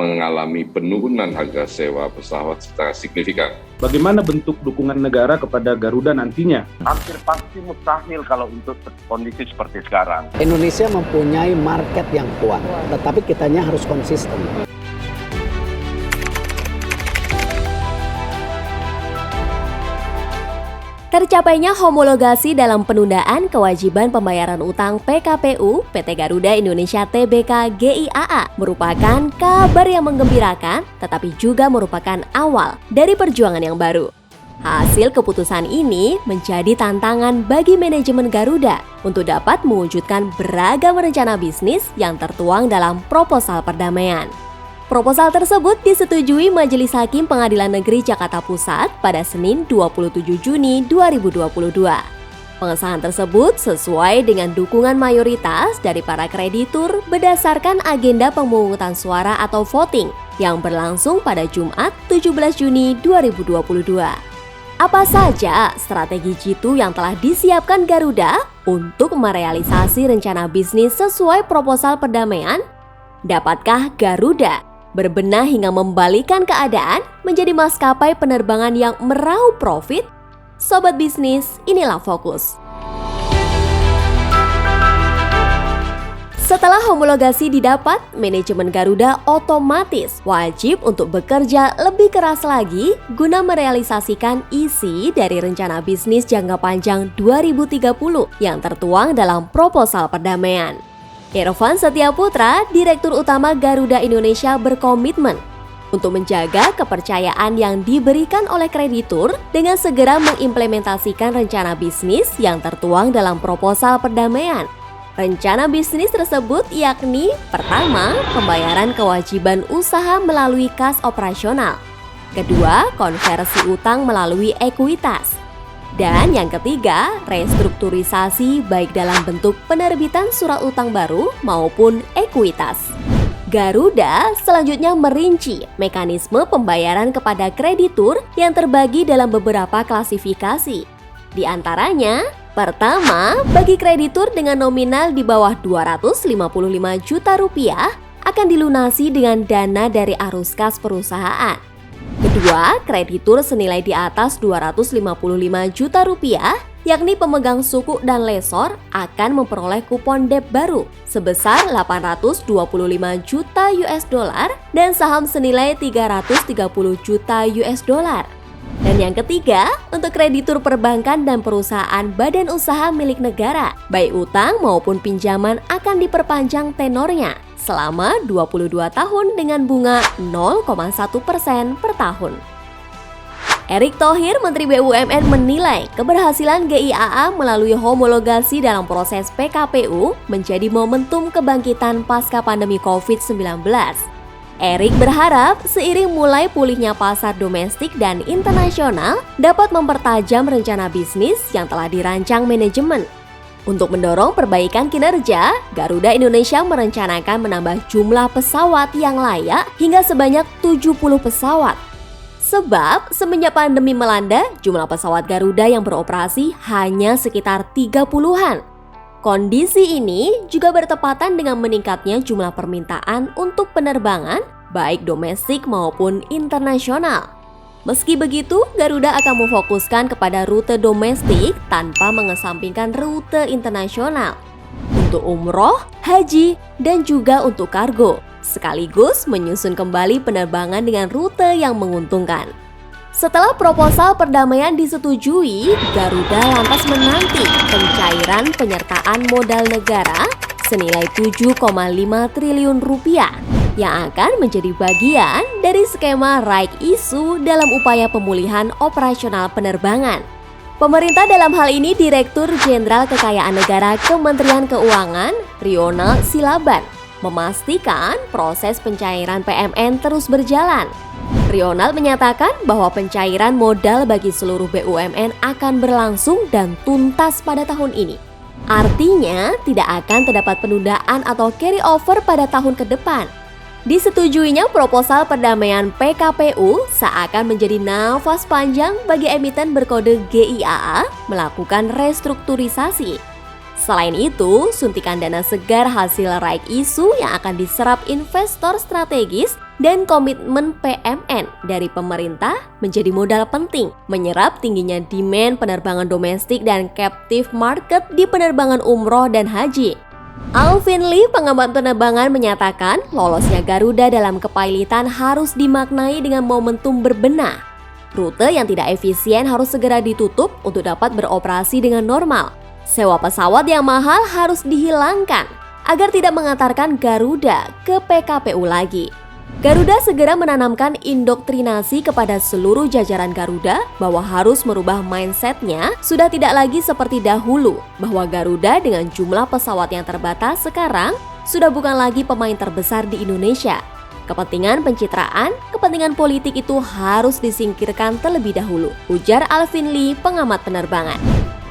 mengalami penurunan harga sewa pesawat secara signifikan. Bagaimana bentuk dukungan negara kepada Garuda nantinya? Hampir pasti mustahil kalau untuk kondisi seperti sekarang. Indonesia mempunyai market yang kuat, tetapi kitanya harus konsisten. Tercapainya homologasi dalam penundaan kewajiban pembayaran utang PKPU PT Garuda Indonesia Tbk GIAA merupakan kabar yang menggembirakan, tetapi juga merupakan awal dari perjuangan yang baru. Hasil keputusan ini menjadi tantangan bagi manajemen Garuda untuk dapat mewujudkan beragam rencana bisnis yang tertuang dalam proposal perdamaian. Proposal tersebut disetujui Majelis Hakim Pengadilan Negeri Jakarta Pusat pada Senin 27 Juni 2022. Pengesahan tersebut sesuai dengan dukungan mayoritas dari para kreditur berdasarkan agenda pemungutan suara atau voting yang berlangsung pada Jumat 17 Juni 2022. Apa saja strategi jitu yang telah disiapkan Garuda untuk merealisasi rencana bisnis sesuai proposal perdamaian? Dapatkah Garuda berbenah hingga membalikan keadaan menjadi maskapai penerbangan yang meraup profit? Sobat bisnis, inilah Fokus. Setelah homologasi didapat, manajemen Garuda otomatis wajib untuk bekerja lebih keras lagi guna merealisasikan isi dari rencana bisnis jangka panjang 2030 yang tertuang dalam proposal perdamaian. Irfan Setiaputra, Direktur Utama Garuda Indonesia berkomitmen untuk menjaga kepercayaan yang diberikan oleh kreditur dengan segera mengimplementasikan rencana bisnis yang tertuang dalam proposal perdamaian. Rencana bisnis tersebut yakni pertama, pembayaran kewajiban usaha melalui kas operasional. Kedua, konversi utang melalui ekuitas. Dan yang ketiga, restrukturisasi baik dalam bentuk penerbitan surat utang baru maupun ekuitas. Garuda selanjutnya merinci mekanisme pembayaran kepada kreditur yang terbagi dalam beberapa klasifikasi. Di antaranya, pertama, bagi kreditur dengan nominal di bawah 255 juta rupiah akan dilunasi dengan dana dari arus kas perusahaan. Kedua, kreditur senilai di atas 255 juta rupiah, yakni pemegang suku dan lesor akan memperoleh kupon debt baru sebesar 825 juta US dollar dan saham senilai 330 juta US dollar. Dan yang ketiga, untuk kreditur perbankan dan perusahaan badan usaha milik negara, baik utang maupun pinjaman akan diperpanjang tenornya selama 22 tahun dengan bunga 0,1% per tahun. Erick Thohir, Menteri BUMN menilai keberhasilan GIAA melalui homologasi dalam proses PKPU menjadi momentum kebangkitan pasca pandemi COVID-19. Erick berharap seiring mulai pulihnya pasar domestik dan internasional dapat mempertajam rencana bisnis yang telah dirancang manajemen. Untuk mendorong perbaikan kinerja, Garuda Indonesia merencanakan menambah jumlah pesawat yang layak hingga sebanyak 70 pesawat. Sebab semenjak pandemi melanda, jumlah pesawat Garuda yang beroperasi hanya sekitar 30-an. Kondisi ini juga bertepatan dengan meningkatnya jumlah permintaan untuk penerbangan, baik domestik maupun internasional. Meski begitu, Garuda akan memfokuskan kepada rute domestik tanpa mengesampingkan rute internasional untuk umroh, haji, dan juga untuk kargo, sekaligus menyusun kembali penerbangan dengan rute yang menguntungkan. Setelah proposal perdamaian disetujui, Garuda lantas menanti pencairan penyertaan modal negara senilai 7,5 triliun rupiah yang akan menjadi bagian dari skema right issue dalam upaya pemulihan operasional penerbangan. Pemerintah dalam hal ini Direktur Jenderal Kekayaan Negara Kementerian Keuangan, Ronald Silaban, memastikan proses pencairan PMN terus berjalan. Ronald menyatakan bahwa pencairan modal bagi seluruh BUMN akan berlangsung dan tuntas pada tahun ini. Artinya, tidak akan terdapat penundaan atau carry over pada tahun ke depan. Disetujuinya proposal perdamaian PKPU seakan menjadi nafas panjang bagi emiten berkode GIAA melakukan restrukturisasi. Selain itu, suntikan dana segar hasil raik isu yang akan diserap investor strategis dan komitmen PMN dari pemerintah menjadi modal penting menyerap tingginya demand penerbangan domestik dan captive market di penerbangan umroh dan haji. Alvin Lee, pengamat penerbangan, menyatakan lolosnya Garuda dalam kepailitan harus dimaknai dengan momentum berbenah. Rute yang tidak efisien harus segera ditutup untuk dapat beroperasi dengan normal. Sewa pesawat yang mahal harus dihilangkan agar tidak mengantarkan Garuda ke PKPU lagi. Garuda segera menanamkan indoktrinasi kepada seluruh jajaran Garuda bahwa harus merubah mindsetnya sudah tidak lagi seperti dahulu, bahwa Garuda dengan jumlah pesawat yang terbatas sekarang sudah bukan lagi pemain terbesar di Indonesia. Kepentingan pencitraan, kepentingan politik itu harus disingkirkan terlebih dahulu, ujar Alvin Lee, pengamat penerbangan.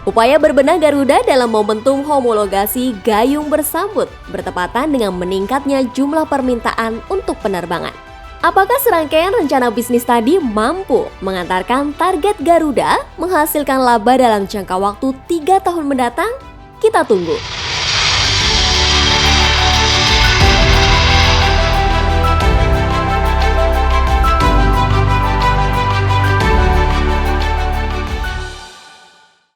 Upaya berbenah Garuda dalam momentum homologasi gayung bersambut bertepatan dengan meningkatnya jumlah permintaan untuk penerbangan. Apakah serangkaian rencana bisnis tadi mampu mengantarkan target Garuda menghasilkan laba dalam jangka waktu 3 tahun mendatang? Kita tunggu.